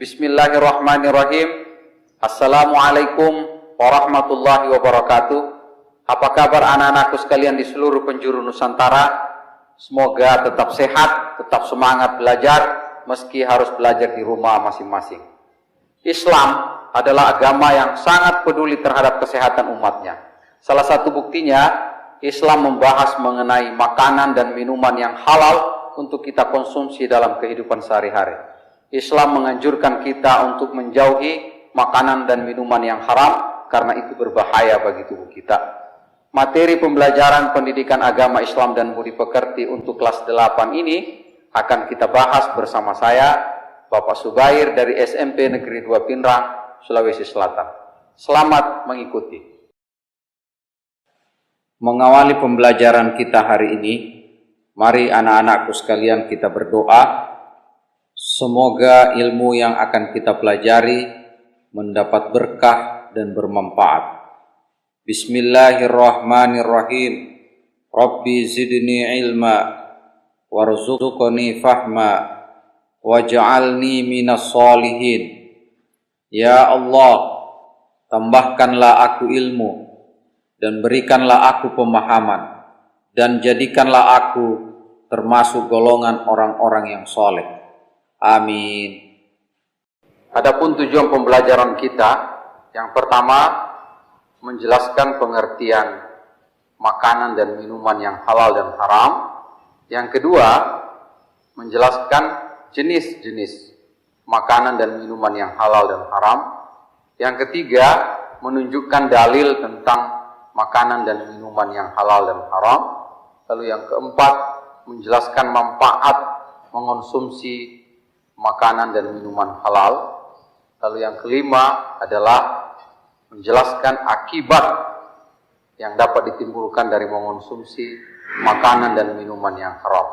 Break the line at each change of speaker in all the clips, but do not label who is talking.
Bismillahirrahmanirrahim. Assalamualaikum warahmatullahi wabarakatuh. Apa kabar anak-anakku sekalian di seluruh penjuru Nusantara? Semoga tetap sehat, tetap semangat belajar, meski harus belajar di rumah masing-masing. Islam adalah agama yang sangat peduli terhadap kesehatan umatnya. Salah satu buktinya, Islam membahas mengenai makanan dan minuman yang halal untuk kita konsumsi dalam kehidupan sehari-hari. Islam menganjurkan kita untuk menjauhi makanan dan minuman yang haram karena itu berbahaya bagi tubuh kita. Materi pembelajaran pendidikan agama Islam dan budi pekerti untuk kelas 8 ini akan kita bahas bersama saya, Bapak Subair dari SMP Negeri 2 Pinrang, Sulawesi Selatan. Selamat mengikuti. Mengawali pembelajaran kita hari ini, mari anak-anakku sekalian kita berdoa. Semoga ilmu yang akan kita pelajari mendapat berkah dan bermanfaat. Bismillahirrahmanirrahim. Rabbi zidni ilma warzuqni fahma waj'alni minas solihin. Ya Allah, tambahkanlah aku ilmu dan berikanlah aku pemahaman dan jadikanlah aku termasuk golongan orang-orang yang soleh. Amin. Adapun tujuan pembelajaran kita, yang pertama menjelaskan pengertian makanan dan minuman yang halal dan haram. Yang kedua, menjelaskan jenis-jenis makanan dan minuman yang halal dan haram. Yang ketiga, menunjukkan dalil tentang makanan dan minuman yang halal dan haram. Lalu yang keempat, menjelaskan manfaat mengonsumsi makanan dan minuman halal. Lalu yang kelima adalah menjelaskan akibat yang dapat ditimbulkan dari mengonsumsi makanan dan minuman yang haram.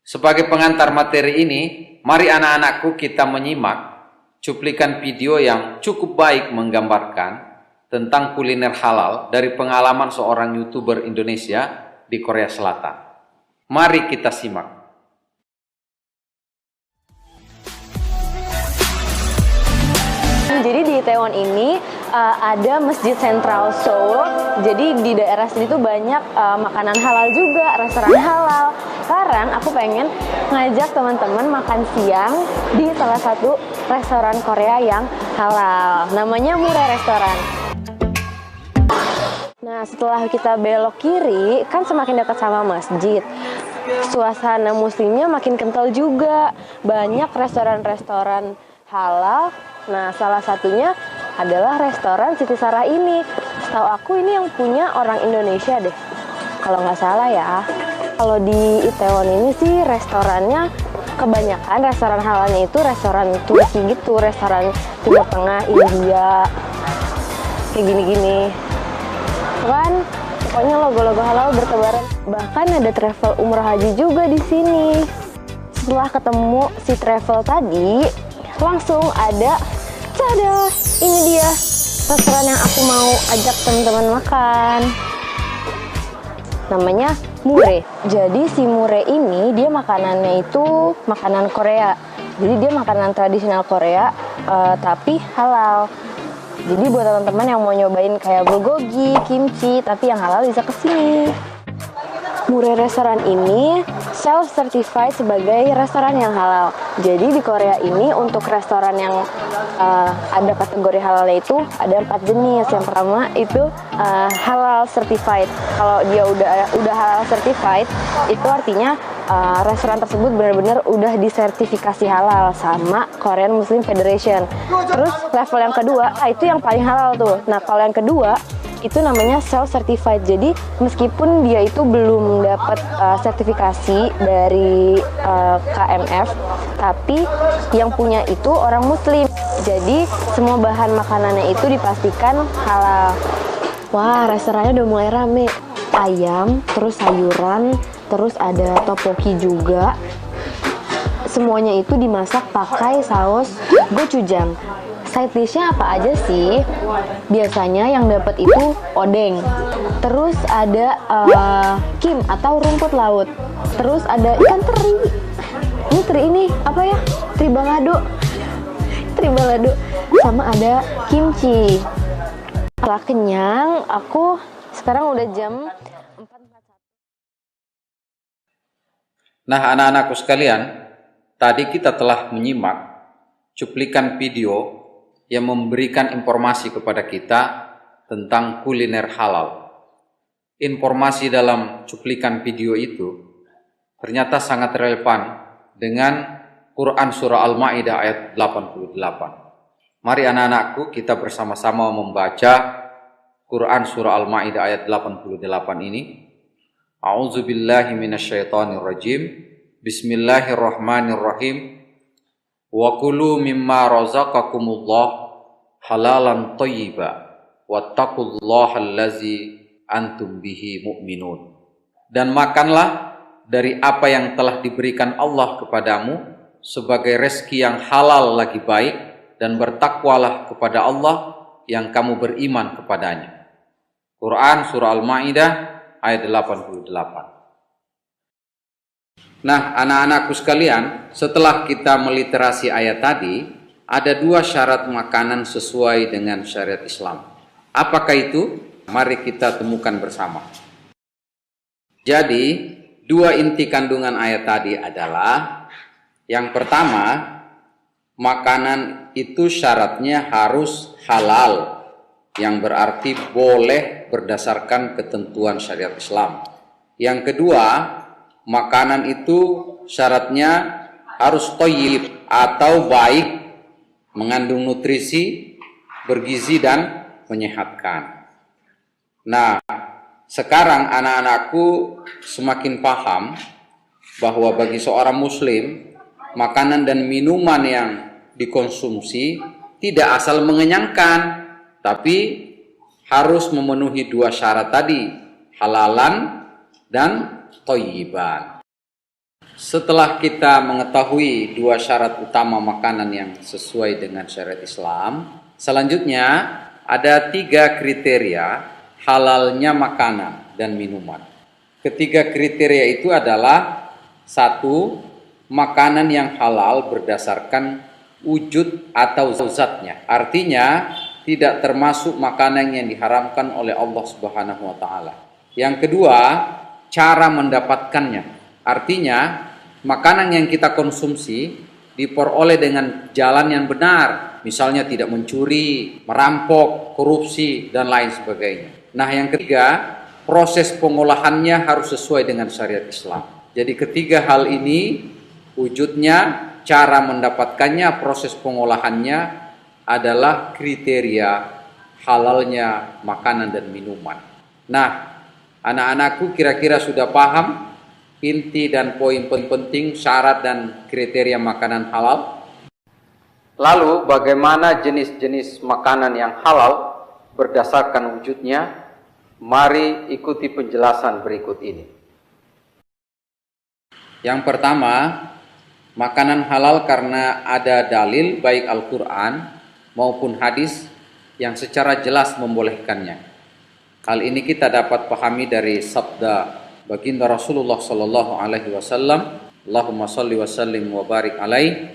Sebagai pengantar materi ini, mari anak-anakku kita menyimak cuplikan video yang cukup baik menggambarkan tentang kuliner halal dari pengalaman seorang YouTuber Indonesia di Korea Selatan. Mari kita simak.
Jadi di Itaewon ini ada Masjid Sentral Seoul. Jadi di daerah sini tuh banyak makanan halal juga, restoran halal. Sekarang aku pengen ngajak teman-teman makan siang di salah satu restoran Korea yang halal. Namanya Mure Restoran. Nah, setelah kita belok kiri, kan semakin dekat sama masjid. Suasana muslimnya makin kental juga. Banyak restoran-restoran halal. Nah, salah satunya adalah restoran Siti Sarah ini. Setahu aku ini yang punya orang Indonesia deh, kalau nggak salah ya. Kalau di Itaewon ini sih restorannya kebanyakan restoran halalnya itu restoran Turki gitu, restoran Timur Tengah, India, kayak gini-gini. Kan, pokoknya logo-logo halal bertebaran. Bahkan ada travel umrah haji juga di sini. Setelah ketemu si travel tadi, langsung ada, tada, ini dia restoran yang aku mau ajak teman-teman makan. Namanya Mure. Jadi si Mure ini dia makanannya itu makanan Korea. Jadi dia makanan tradisional Korea, tapi halal. Jadi buat teman-teman yang mau nyobain kayak bulgogi, kimchi, tapi yang halal bisa kesini. Mure Restoran ini self-certified sebagai restoran yang halal. Jadi di Korea ini untuk restoran yang ada kategori halalnya itu ada 4 jenis. Yang pertama itu halal certified. Kalau dia udah halal certified, itu artinya restoran tersebut benar-benar udah disertifikasi halal sama Korean Muslim Federation. Terus level yang kedua, itu yang paling halal tuh. Nah, kalau yang kedua itu namanya self-certified. Jadi meskipun dia itu belum dapat sertifikasi dari KMF, tapi yang punya itu orang Muslim. Jadi semua bahan makanannya itu dipastikan halal. Wah, restorannya udah mulai rame. Ayam, terus sayuran, terus ada tteokbokki juga. Semuanya itu dimasak pakai saus gochujang. Side dishnya apa aja sih? Biasanya yang dapat itu odeng. Terus ada kim atau rumput laut. Terus ada ikan teri. ini apa ya? Tribalado. Tribalado sama ada kimchi. Setelah kenyang, aku sekarang udah jam 4.41.
Nah, anak-anakku sekalian, tadi kita telah menyimak cuplikan video yang memberikan informasi kepada kita tentang kuliner halal. Informasi dalam cuplikan video itu ternyata sangat relevan dengan Quran Surah Al-Ma'idah ayat 88. Mari anak-anakku kita bersama-sama membaca Quran Surah Al-Ma'idah ayat 88 ini. A'udzubillahi minasyaitonirrajim. Bismillahirrahmanirrahim. Wa kulu mimma razaqakumullah halalan thayyiba wattaqullaha allazi antum bihi mu'minun. Dan makanlah dari apa yang telah diberikan Allah kepadamu sebagai rezeki yang halal lagi baik, dan bertakwalah kepada Allah yang kamu beriman kepadanya. Quran Surah Al-Ma'idah ayat 88. Nah, anak-anakku sekalian, setelah kita meliterasi ayat tadi, ada dua syarat makanan sesuai dengan syariat Islam. Apakah itu? Mari kita temukan bersama. Jadi, dua inti kandungan ayat tadi adalah, yang pertama, makanan itu syaratnya harus halal, yang berarti boleh berdasarkan ketentuan syariat Islam. Yang kedua, makanan itu syaratnya harus thayyib atau baik, mengandung nutrisi, bergizi dan menyehatkan. Nah, sekarang anak-anakku semakin paham bahwa bagi seorang muslim, makanan dan minuman yang dikonsumsi tidak asal mengenyangkan, tapi harus memenuhi dua syarat tadi, halalan dan thayyiban. Setelah kita mengetahui dua syarat utama makanan yang sesuai dengan syariat Islam, selanjutnya ada 3 kriteria halalnya makanan dan minuman. Ketiga kriteria itu adalah: 1, makanan yang halal berdasarkan wujud atau zatnya. Artinya tidak termasuk makanan yang diharamkan oleh Allah Subhanahu wa taala. Yang kedua, cara mendapatkannya. Artinya makanan yang kita konsumsi diperoleh dengan jalan yang benar, misalnya tidak mencuri, merampok, korupsi dan lain sebagainya. Nah, yang ketiga, proses pengolahannya harus sesuai dengan syariat Islam. Jadi ketiga hal ini, wujudnya, cara mendapatkannya, proses pengolahannya adalah kriteria halalnya makanan dan minuman. Nah, anak-anakku kira-kira sudah paham inti dan poin penting syarat dan kriteria makanan halal? Lalu bagaimana jenis-jenis makanan yang halal berdasarkan wujudnya? Mari ikuti penjelasan berikut ini. Yang pertama, makanan halal karena ada dalil baik Al-Quran maupun hadis yang secara jelas membolehkannya. Hal ini kita dapat pahami dari sabda baginda Rasulullah sallallahu alaihi wasallam, Allahumma shalli wa sallim wa barik alaihi,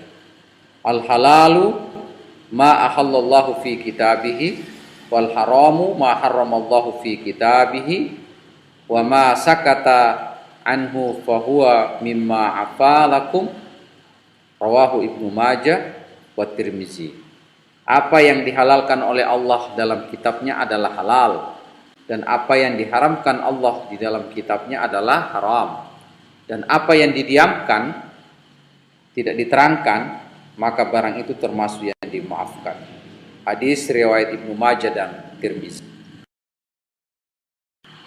al-halalu ma ahallallahu fi kitabihi wal haramu ma harramallahu fi kitabihi wa ma sakata anhu fahuwa mimma afalakum, rawahu Ibnu Majah wa Tirmizi. Apa yang dihalalkan oleh Allah dalam kitabnya adalah halal, dan apa yang diharamkan Allah di dalam kitabnya adalah haram. Dan apa yang didiamkan, tidak diterangkan, maka barang itu termasuk yang dimaafkan. Hadis riwayat Ibnu Majah dan Tirmizi.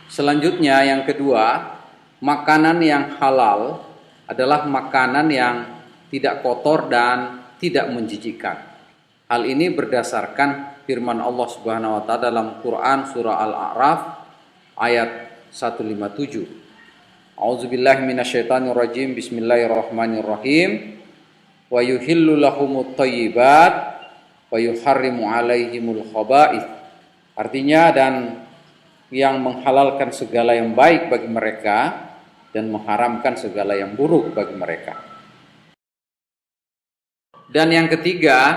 Selanjutnya yang kedua, makanan yang halal adalah makanan yang tidak kotor dan tidak menjijikkan. Hal ini berdasarkan firman Allah Subhanahu wa taala dalam Quran surah Al-A'raf ayat 157. A'udzubillahi minasyaitonirrajim. Bismillahirrahmanirrahim. Wa yuhillu lahumut thayyibat wa yuharrimu 'alaihimul khaba'ith. Artinya, dan yang menghalalkan segala yang baik bagi mereka dan mengharamkan segala yang buruk bagi mereka. Dan yang ketiga,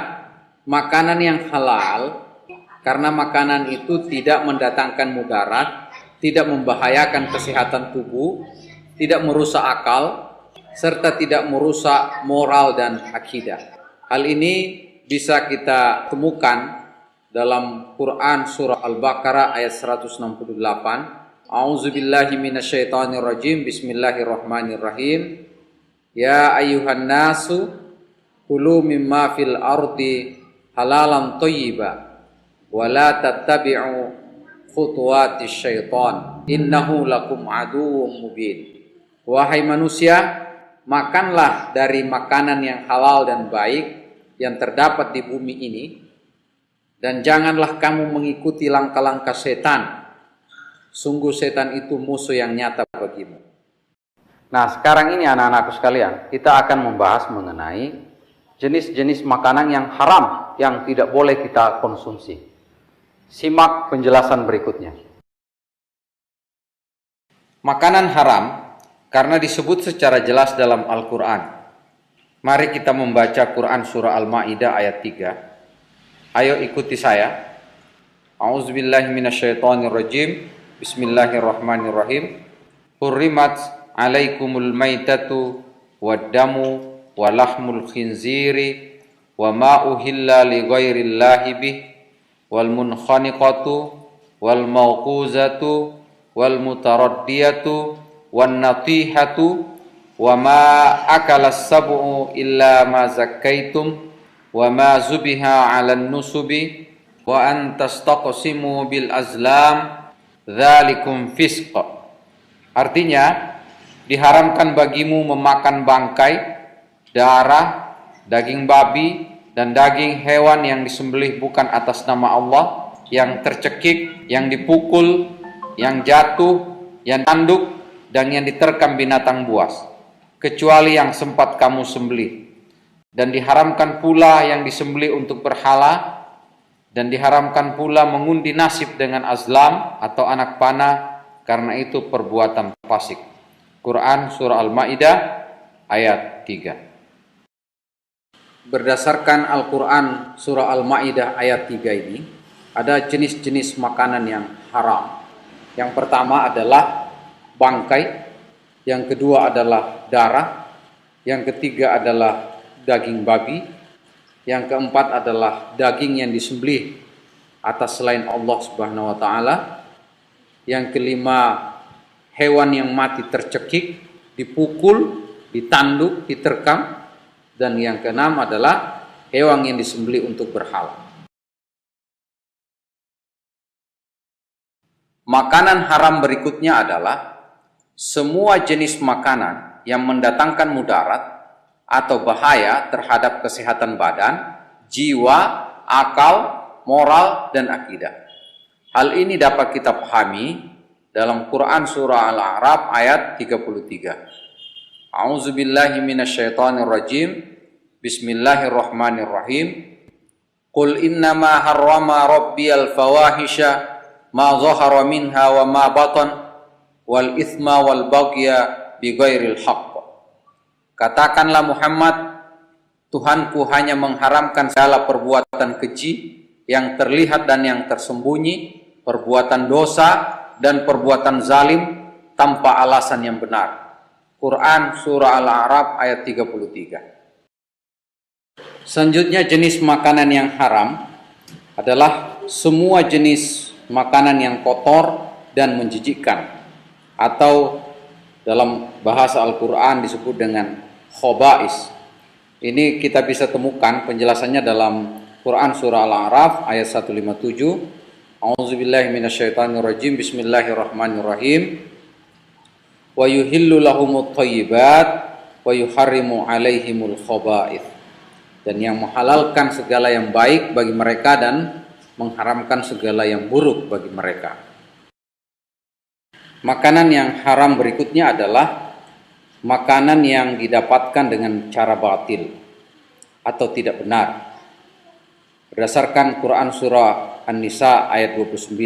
makanan yang halal, karena makanan itu tidak mendatangkan mudarat, tidak membahayakan kesehatan tubuh, tidak merusak akal, serta tidak merusak moral dan akidah. Hal ini bisa kita temukan dalam Quran surah Al-Baqarah ayat 168. A'udzubillahi minasyaitonirrajim. Bismillahirrahmanirrahim. Ya ayyuhan nasu kulu mimma fil ardi halalan thayyiba wa la tattabi'u khutuwatis syaitan innahu lakum aduwwum mubin. Wahai manusia, makanlah dari makanan yang halal dan baik yang terdapat di bumi ini, dan janganlah kamu mengikuti langkah-langkah setan. Sungguh setan itu musuh yang nyata bagimu. Nah, sekarang ini anak-anakku sekalian, kita akan membahas mengenai jenis-jenis makanan yang haram yang tidak boleh kita konsumsi. Simak penjelasan berikutnya. Makanan haram karena disebut secara jelas dalam Al-Quran. Mari kita membaca Quran surah Al-Ma'idah ayat 3. Ayo ikuti saya. A'udzubillahi minasyaitonirrajim. Bismillahirrahmanirrahim. Hurrimat alaikumul maitatu waddamu wa lahmul khinziri wa ma uhilla li ghairillahi bih wal munkhaniqatu wal mawquzatu wal mutaraddiyatu wan natihatu wa ma akalas sab'u illa ma zakkaitum wa ma zubiha 'alan nusubi wa an tastaqsimu bil azlam dzalikum fisq. Artinya, diharamkan bagimu memakan bangkai, darah, daging babi dan daging hewan yang disembelih bukan atas nama Allah, yang tercekik, yang dipukul, yang jatuh, yang tanduk dan yang diterkam binatang buas, kecuali yang sempat kamu sembelih. Dan diharamkan pula yang disembelih untuk berhala, dan diharamkan pula mengundi nasib dengan azlam atau anak panah, karena itu perbuatan fasik. Quran surah Al-Ma'idah ayat 3. Berdasarkan Al-Quran surah Al-Ma'idah ayat 3 ini, ada jenis-jenis makanan yang haram. Yang pertama adalah bangkai, yang kedua adalah darah, yang ketiga adalah daging babi, yang keempat adalah daging yang disembelih atas selain Allah Subhanahu wa taala, yang kelima hewan yang mati tercekik, dipukul, ditanduk, diterkam, dan yang keenam adalah hewan yang disembelih untuk berhala. Makanan haram berikutnya adalah semua jenis makanan yang mendatangkan mudarat atau bahaya terhadap kesehatan badan, jiwa, akal, moral, dan akidah. Hal ini dapat kita pahami dalam Quran surah Al-A'raf ayat 33. A'udzubillahi minasyaitonirrajim. Bismillahirrahmanirrahim. Qul innama harrama rabbiyal fawahisha ma zahara minha wa ma batan wal ithma wal baghya bighairil haqq. Katakanlah Muhammad, Tuhanku hanya mengharamkan segala perbuatan keji yang terlihat dan yang tersembunyi, perbuatan dosa dan perbuatan zalim tanpa alasan yang benar. Quran surah Al-A'raf ayat 33. Selanjutnya, jenis makanan yang haram adalah semua jenis makanan yang kotor dan menjijikkan, atau dalam bahasa Al-Quran disebut dengan khobais. Ini kita bisa temukan penjelasannya dalam Quran surah Al-A'raf ayat 157. A'udzubillahi minasyaitonirrajim. Bismillahirrahmanirrahim. Wa yuhillu lahumut thayyibat wa yuharrimu alaihimul khaba'ith. Dan yang menghalalkan segala yang baik bagi mereka dan mengharamkan segala yang buruk bagi mereka. Makanan yang haram berikutnya adalah makanan yang didapatkan dengan cara batil atau tidak benar. Berdasarkan Quran surah An-Nisa ayat 29.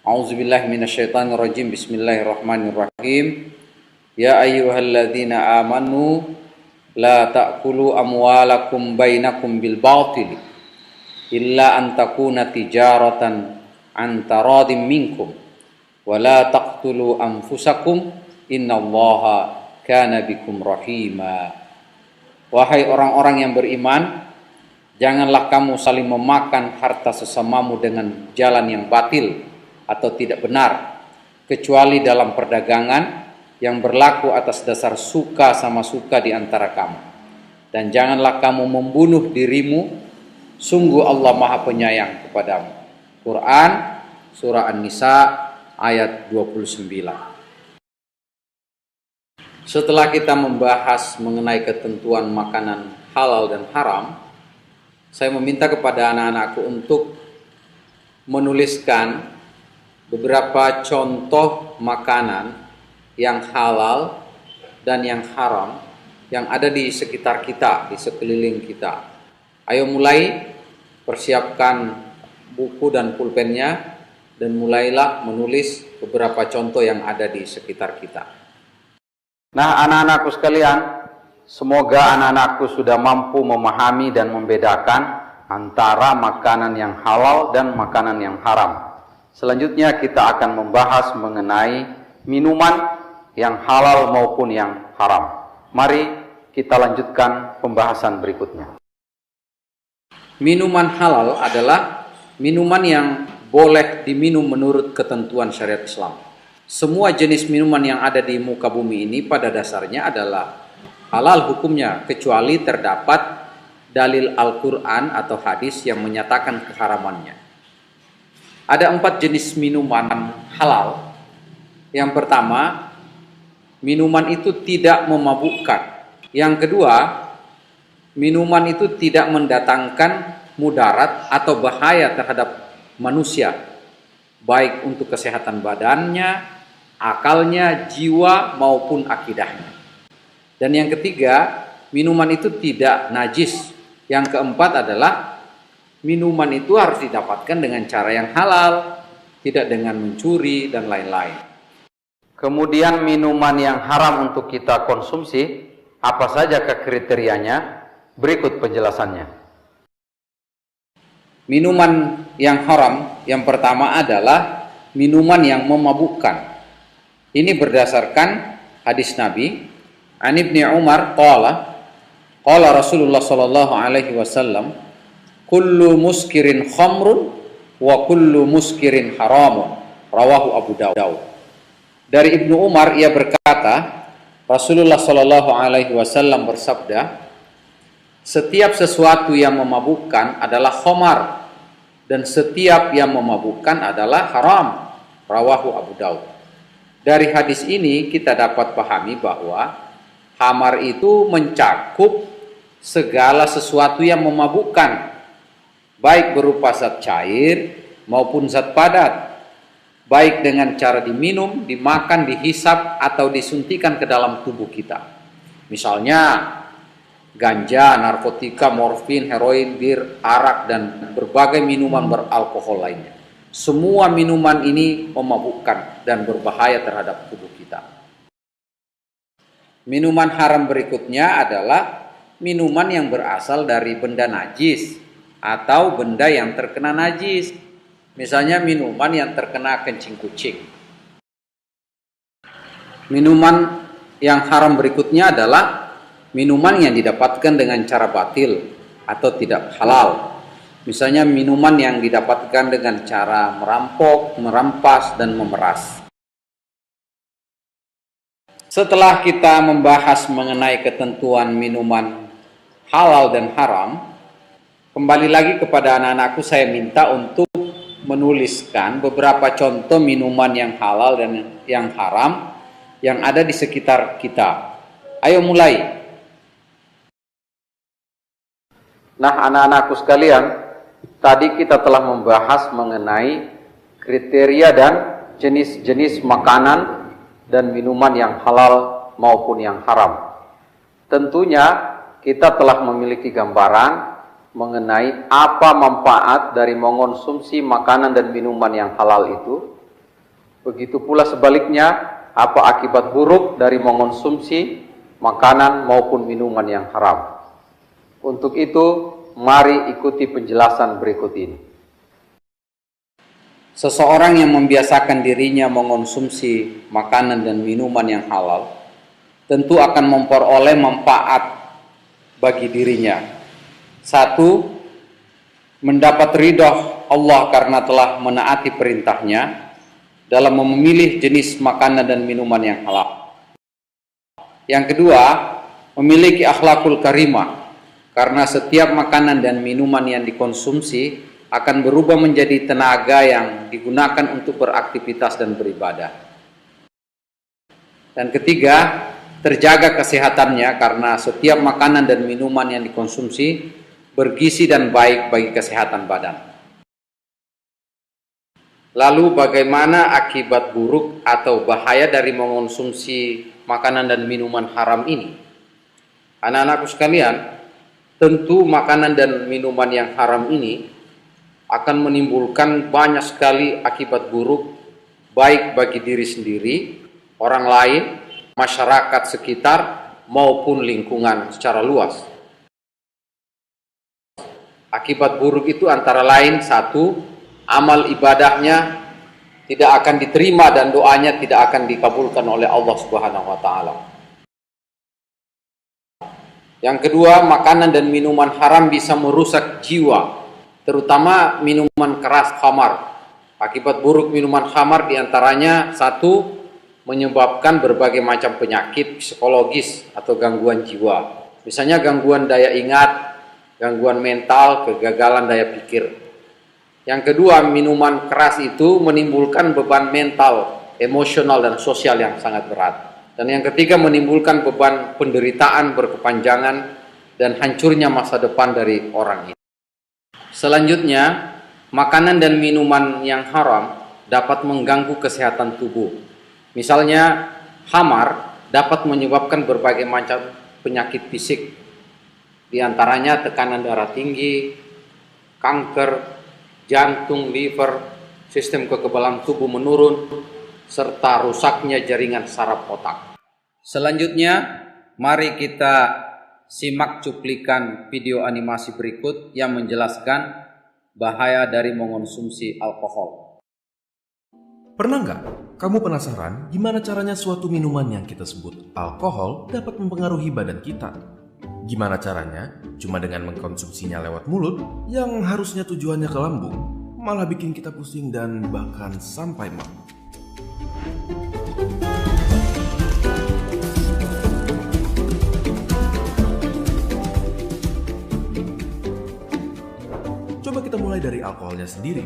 A'udzubillahi minasyaitonirrajim. Bismillahirrahmanirrahim. Ya ayyuhalladzina amanu la ta'kulu amwalakum bainakum bil batili illa an takuna tijaratan an taradim minkum wa la taqtulu anfusakum innallaha kana bikum rahima. Wahai orang-orang yang beriman, janganlah kamu saling memakan harta sesamamu dengan jalan yang batil atau tidak benar, kecuali dalam perdagangan yang berlaku atas dasar suka sama suka di antara kamu. Dan janganlah kamu membunuh dirimu, sungguh Allah Maha Penyayang kepadamu. Quran Surah An-Nisa ayat 29. Setelah kita membahas mengenai ketentuan makanan halal dan haram, saya meminta kepada anak-anakku untuk menuliskan beberapa contoh makanan yang halal dan yang haram yang ada di sekitar kita, di sekeliling kita. Ayo mulai, persiapkan buku dan pulpennya dan mulailah menulis beberapa contoh yang ada di sekitar kita. Nah, anak-anakku sekalian, semoga anak-anakku sudah mampu memahami dan membedakan antara makanan yang halal dan makanan yang haram. Selanjutnya kita akan membahas mengenai minuman yang halal maupun yang haram. Mari kita lanjutkan pembahasan berikutnya. Minuman halal adalah minuman yang boleh diminum menurut ketentuan syariat Islam. Semua jenis minuman yang ada di muka bumi ini pada dasarnya adalah halal hukumnya, kecuali terdapat dalil Al-Quran atau hadis yang menyatakan keharamannya. Ada 4 jenis minuman halal. Yang pertama, minuman itu tidak memabukkan. Yang kedua, minuman itu tidak mendatangkan mudarat atau bahaya terhadap manusia, baik untuk kesehatan badannya, akalnya, jiwa maupun akidahnya. Dan yang ketiga, minuman itu tidak najis. Yang keempat adalah minuman itu harus didapatkan dengan cara yang halal, tidak dengan mencuri dan lain-lain. Kemudian minuman yang haram untuk kita konsumsi, apa saja kriterianya? Berikut penjelasannya. Minuman yang haram yang pertama adalah minuman yang memabukkan. Ini berdasarkan hadis Nabi, An Ibni Umar qala Rasulullah sallallahu alaihi wasallam, kullu muskirin khamrun wa kullu muskirin haramun, rawahu Abu Dawud. Dari Ibnu Umar ia berkata, Rasulullah sallallahu alaihi wasallam bersabda, setiap sesuatu yang memabukkan adalah khamar dan setiap yang memabukkan adalah haram, rawahu Abu Dawud. Dari hadis ini kita dapat pahami bahwa khamar itu mencakup segala sesuatu yang memabukkan, baik berupa zat cair maupun zat padat, baik dengan cara diminum, dimakan, dihisap, atau disuntikan ke dalam tubuh kita. Misalnya ganja, narkotika, morfin, heroin, bir, arak, dan berbagai minuman beralkohol lainnya. Semua minuman ini memabukkan dan berbahaya terhadap tubuh kita. Minuman haram berikutnya adalah minuman yang berasal dari benda najis atau benda yang terkena najis. Misalnya minuman yang terkena kencing kucing. Minuman yang haram berikutnya adalah minuman yang didapatkan dengan cara batil atau tidak halal. Misalnya minuman yang didapatkan dengan cara merampok, merampas, dan memeras. Setelah kita membahas mengenai ketentuan minuman halal dan haram, kembali lagi kepada anak-anakku saya minta untuk menuliskan beberapa contoh minuman yang halal dan yang haram yang ada di sekitar kita. Ayo mulai. Nah, anak-anakku sekalian, tadi kita telah membahas mengenai kriteria dan jenis-jenis makanan dan minuman yang halal maupun yang haram. Tentunya kita telah memiliki gambaran mengenai apa manfaat dari mengonsumsi makanan dan minuman yang halal itu. Begitu pula sebaliknya, apa akibat buruk dari mengonsumsi makanan maupun minuman yang haram. Untuk itu, mari ikuti penjelasan berikut ini. Seseorang yang membiasakan dirinya mengonsumsi makanan dan minuman yang halal, tentu akan memperoleh manfaat bagi dirinya. Satu, mendapat ridha Allah karena telah menaati perintahnya dalam memilih jenis makanan dan minuman yang halal. Yang kedua, memiliki akhlakul karimah, karena setiap makanan dan minuman yang dikonsumsi akan berubah menjadi tenaga yang digunakan untuk beraktivitas dan beribadah. Dan ketiga, terjaga kesehatannya karena setiap makanan dan minuman yang dikonsumsi bergizi dan baik bagi kesehatan badan. Lalu bagaimana akibat buruk atau bahaya dari mengonsumsi makanan dan minuman haram ini? Anak-anakku sekalian, tentu makanan dan minuman yang haram ini akan menimbulkan banyak sekali akibat buruk, baik bagi diri sendiri, orang lain, masyarakat sekitar, maupun lingkungan secara luas. Akibat buruk itu antara lain, satu, amal ibadahnya tidak akan diterima dan doanya tidak akan dikabulkan oleh Allah Subhanahu wa taala. Yang kedua, makanan dan minuman haram bisa merusak jiwa, terutama minuman keras khamar. Akibat buruk minuman khamar diantaranya, satu, menyebabkan berbagai macam penyakit psikologis atau gangguan jiwa. Misalnya gangguan daya ingat, gangguan mental, kegagalan daya pikir. Yang kedua, minuman keras itu menimbulkan beban mental, emosional, dan sosial yang sangat berat. Dan yang ketiga, menimbulkan beban penderitaan berkepanjangan dan hancurnya masa depan dari orang ini. Selanjutnya, makanan dan minuman yang haram dapat mengganggu kesehatan tubuh. Misalnya, khamar dapat menyebabkan berbagai macam penyakit fisik, di antaranya tekanan darah tinggi, kanker, jantung, liver, sistem kekebalan tubuh menurun, serta rusaknya jaringan saraf otak. Selanjutnya, mari kita simak cuplikan video animasi berikut yang menjelaskan bahaya dari mengonsumsi alkohol.
Pernah nggak kamu penasaran gimana caranya suatu minuman yang kita sebut alkohol dapat mempengaruhi badan kita? Gimana caranya? Cuma dengan mengkonsumsinya lewat mulut yang harusnya tujuannya ke lambung, malah bikin kita pusing dan bahkan sampai mabuk. Coba kita mulai dari alkoholnya sendiri.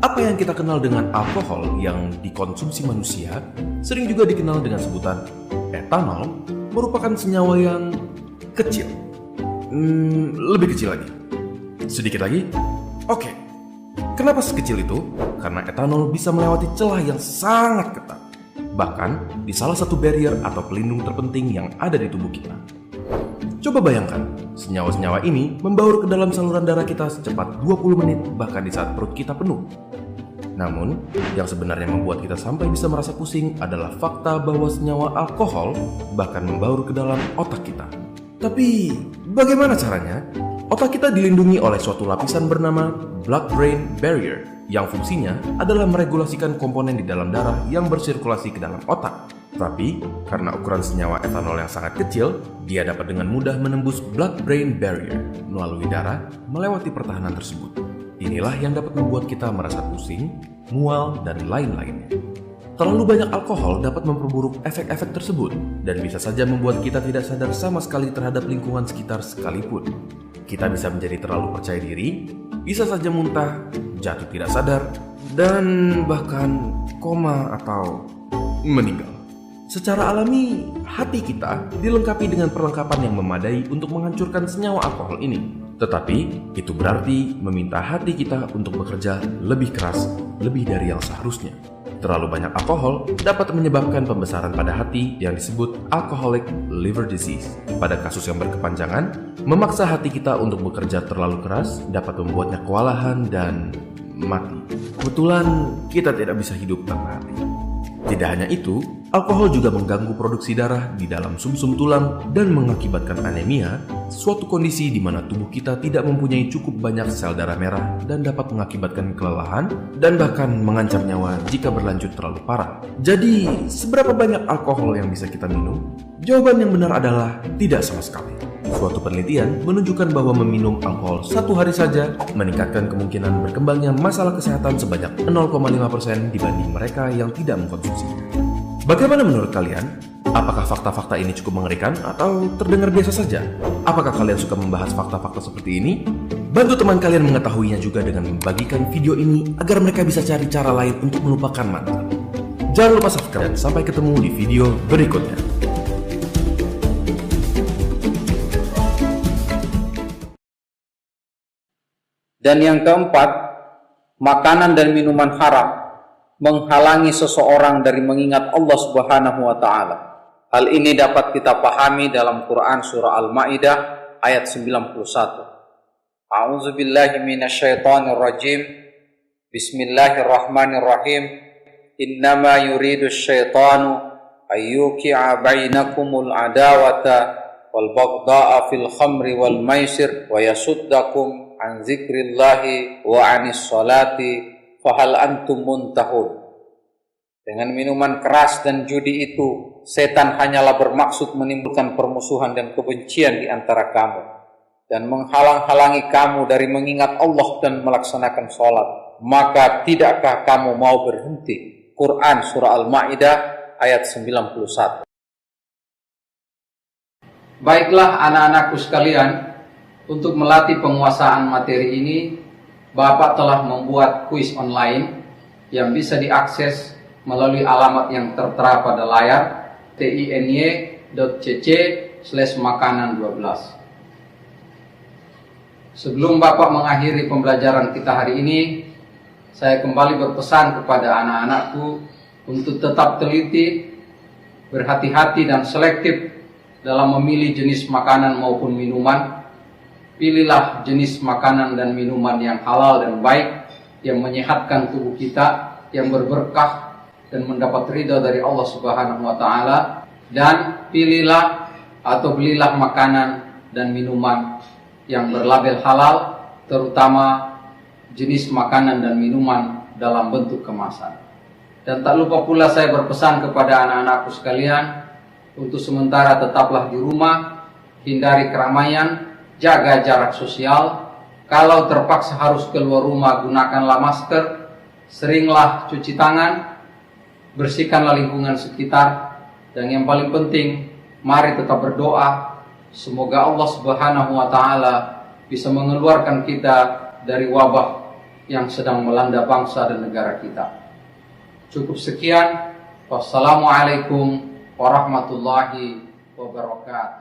Apa yang kita kenal dengan alkohol yang dikonsumsi manusia sering juga dikenal dengan sebutan etanol, merupakan senyawa yang kecil. Lebih kecil lagi. Sedikit lagi. Oke. Kenapa sekecil itu? Karena etanol bisa melewati celah yang sangat ketat. Bahkan di salah satu barrier atau pelindung terpenting yang ada di tubuh kita. Coba bayangkan, senyawa-senyawa ini membaur ke dalam saluran darah kita secepat 20 menit bahkan di saat perut kita penuh. Namun, yang sebenarnya membuat kita sampai bisa merasa pusing adalah fakta bahwa senyawa alkohol bahkan membaur ke dalam otak kita. Tapi, bagaimana caranya? Otak kita dilindungi oleh suatu lapisan bernama blood-brain barrier yang fungsinya adalah meregulasikan komponen di dalam darah yang bersirkulasi ke dalam otak. Tapi, karena ukuran senyawa etanol yang sangat kecil, dia dapat dengan mudah menembus blood-brain barrier melalui darah melewati pertahanan tersebut. Inilah yang dapat membuat kita merasa pusing, mual, dan lain-lainnya. Terlalu banyak alkohol dapat memperburuk efek-efek tersebut dan bisa saja membuat kita tidak sadar sama sekali terhadap lingkungan sekitar sekalipun. Kita bisa menjadi terlalu percaya diri, bisa saja muntah, jatuh tidak sadar, dan bahkan koma atau meninggal. Secara alami, hati kita dilengkapi dengan perlengkapan yang memadai untuk menghancurkan senyawa alkohol ini. Tetapi, itu berarti meminta hati kita untuk bekerja lebih keras, lebih dari yang seharusnya. Terlalu banyak alkohol dapat menyebabkan pembesaran pada hati yang disebut alcoholic liver disease. Pada kasus yang berkepanjangan, memaksa hati kita untuk bekerja terlalu keras dapat membuatnya kewalahan dan mati. Kebetulan kita tidak bisa hidup tanpa hati. Tidak hanya itu, alkohol juga mengganggu produksi darah di dalam sumsum tulang dan mengakibatkan anemia, suatu kondisi di mana tubuh kita tidak mempunyai cukup banyak sel darah merah dan dapat mengakibatkan kelelahan dan bahkan mengancam nyawa jika berlanjut terlalu parah. Jadi, seberapa banyak alkohol yang bisa kita minum? Jawaban yang benar adalah tidak sama sekali. Suatu penelitian menunjukkan bahwa meminum alkohol 1 hari saja meningkatkan kemungkinan berkembangnya masalah kesehatan sebanyak 0,5% dibanding mereka yang tidak mengkonsumsinya. Bagaimana menurut kalian? Apakah fakta-fakta ini cukup mengerikan atau terdengar biasa saja? Apakah kalian suka membahas fakta-fakta seperti ini? Bantu teman kalian mengetahuinya juga dengan membagikan video ini agar mereka bisa cari cara lain untuk melupakan mantan. Jangan lupa subscribe dan sampai ketemu di video berikutnya.
Dan yang keempat, makanan dan minuman haram menghalangi seseorang dari mengingat Allah Subhanahu wa taala. Hal ini dapat kita pahami dalam Quran surah Al-Maidah ayat 91. A'udzubillahi minasyaitonir rajim. Bismillahirrahmanirrahim. Innama yuridu syaitanu ayyuki'a bainakumul adawata wal baghdha'a fil khamri wal maisir wa yasuddakum an zikrillahi wa anis salati fahal antum muntahun. Dengan minuman keras dan judi itu, setan hanyalah bermaksud menimbulkan permusuhan dan kebencian di antara kamu dan menghalang-halangi kamu dari mengingat Allah dan melaksanakan sholat. Maka tidakkah kamu mau berhenti? Quran surah Al-Maidah ayat 91. Baiklah anak-anakku sekalian, untuk melatih penguasaan materi ini, Bapak telah membuat kuis online yang bisa diakses melalui alamat yang tertera pada layar tiny.cc/makanan12. Sebelum Bapak mengakhiri pembelajaran kita hari ini, saya kembali berpesan kepada anak-anakku untuk tetap teliti, berhati-hati dan selektif dalam memilih jenis makanan maupun minuman. Pilihlah jenis makanan dan minuman yang halal dan baik, yang menyehatkan tubuh kita, yang berberkah dan mendapat ridha dari Allah Subhanahu wa taala, dan pilihlah atau belilah makanan dan minuman yang berlabel halal, terutama jenis makanan dan minuman dalam bentuk kemasan. Dan tak lupa pula saya berpesan kepada anak-anakku sekalian, untuk sementara tetaplah di rumah, hindari keramaian, jaga jarak sosial. Kalau terpaksa harus keluar rumah, gunakanlah masker, seringlah cuci tangan, bersihkanlah lingkungan sekitar, dan yang paling penting, mari tetap berdoa. Semoga Allah Subhanahu wa taala bisa mengeluarkan kita dari wabah yang sedang melanda bangsa dan negara kita. Cukup sekian. Wassalamualaikum warahmatullahi wabarakatuh.